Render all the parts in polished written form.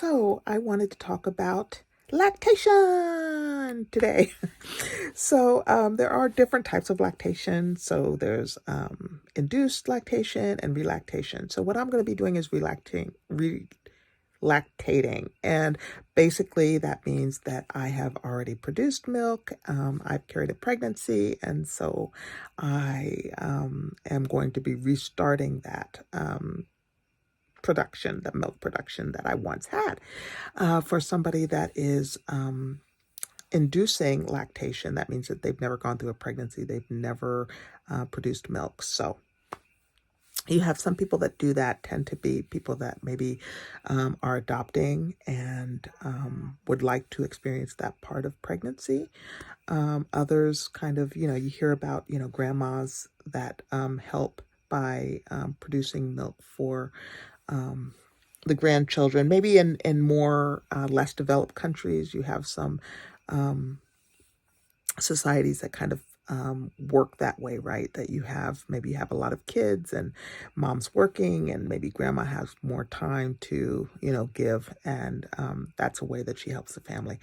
So I wanted to talk about lactation today. There are different types of lactation. So there's induced lactation and relactation. So what I'm going to be doing is relactating. And basically that means that I have already produced milk. I've carried a pregnancy. And so I am going to be restarting that production, the milk production that I once had. For somebody that is inducing lactation, that means that they've never gone through a pregnancy, they've never produced milk. So you have some people that do that, tend to be people that maybe are adopting and would like to experience that part of pregnancy. Others kind of, you hear about, grandmas that help by producing milk for the grandchildren. Maybe in more less developed countries, you have some societies that kind of work that way, right? That you have a lot of kids and mom's working, and maybe grandma has more time to, give, and that's a way that she helps the family.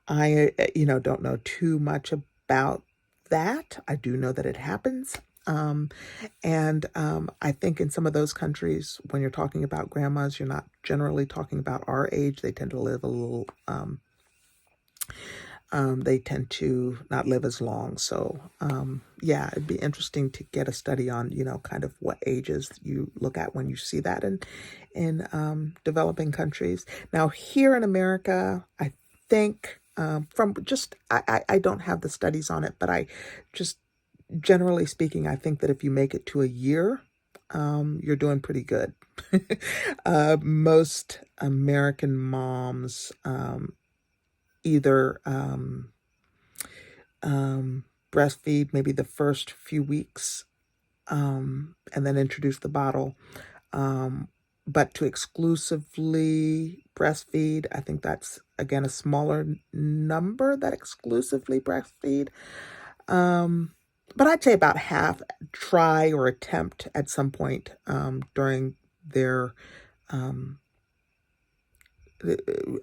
I, don't know too much about that. I do know that it happens. I think in some of those countries, when you're talking about grandmas, you're not generally talking about our age. They tend to live a little, they tend to not live as long. So, yeah, it'd be interesting to get a study on, kind of what ages you look at when you see that in developing countries. Now, here in America, I think I don't have the studies on it, but I just, generally speaking, I think that if you make it to a year, you're doing pretty good. Most American moms either breastfeed maybe the first few weeks and then introduce the bottle. But to exclusively breastfeed, I think that's, again, a smaller number that exclusively breastfeed. But I'd say about half try or attempt at some point during their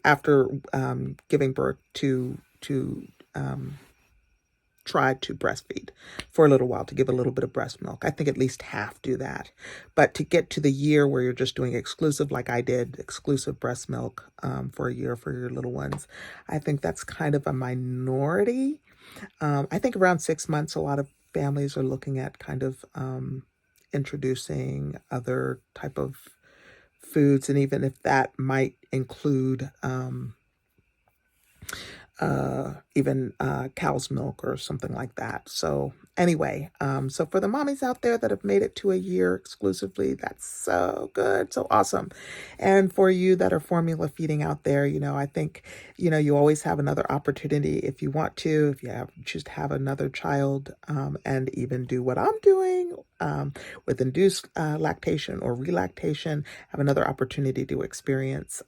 after giving birth to try to breastfeed for a little while, to give a little bit of breast milk. I think at least half do that. But to get to the year where you're just doing exclusive, like I did, exclusive breast milk for a year for your little ones, I think that's kind of a minority. I think around 6 months, a lot of families are looking at kind of introducing other type of foods, and even if that might include even cow's milk or something like that. So anyway, so for the mommies out there that have made it to a year exclusively, that's so good, so awesome. And for you that are formula feeding out there, I think, you always have another opportunity if you want to, if you choose to have another child, and even do what I'm doing with induced lactation or relactation, have another opportunity to experience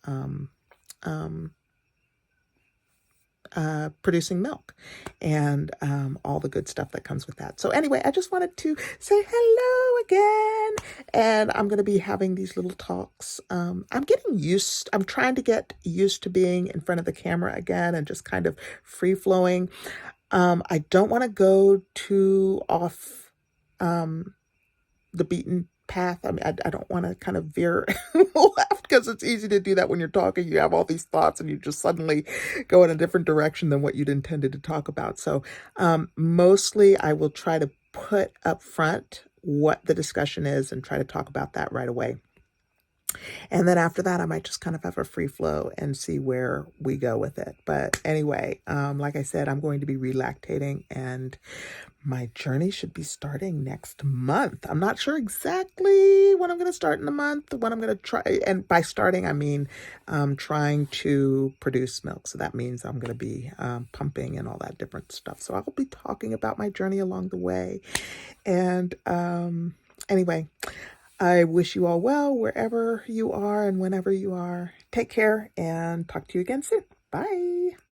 producing milk and all the good stuff that comes with that. So anyway, I just wanted to say hello again, and I'm going to be having these little talks. I'm trying to get used to being in front of the camera again and just kind of free flowing. I don't want to go too off the beaten path. I mean, I don't want to kind of veer left, because it's easy to do that when you're talking. You have all these thoughts and you just suddenly go in a different direction than what you'd intended to talk about. So mostly I will try to put up front what the discussion is and try to talk about that right away. And then after that, I might just kind of have a free flow and see where we go with it. But anyway, like I said, I'm going to be relactating, and my journey should be starting next month. I'm not sure exactly when I'm going to start in the month, when I'm going to try. And by starting, I mean trying to produce milk. So that means I'm going to be pumping and all that different stuff. So I'll be talking about my journey along the way. And anyway, I wish you all well wherever you are and whenever you are. Take care, and talk to you again soon. Bye.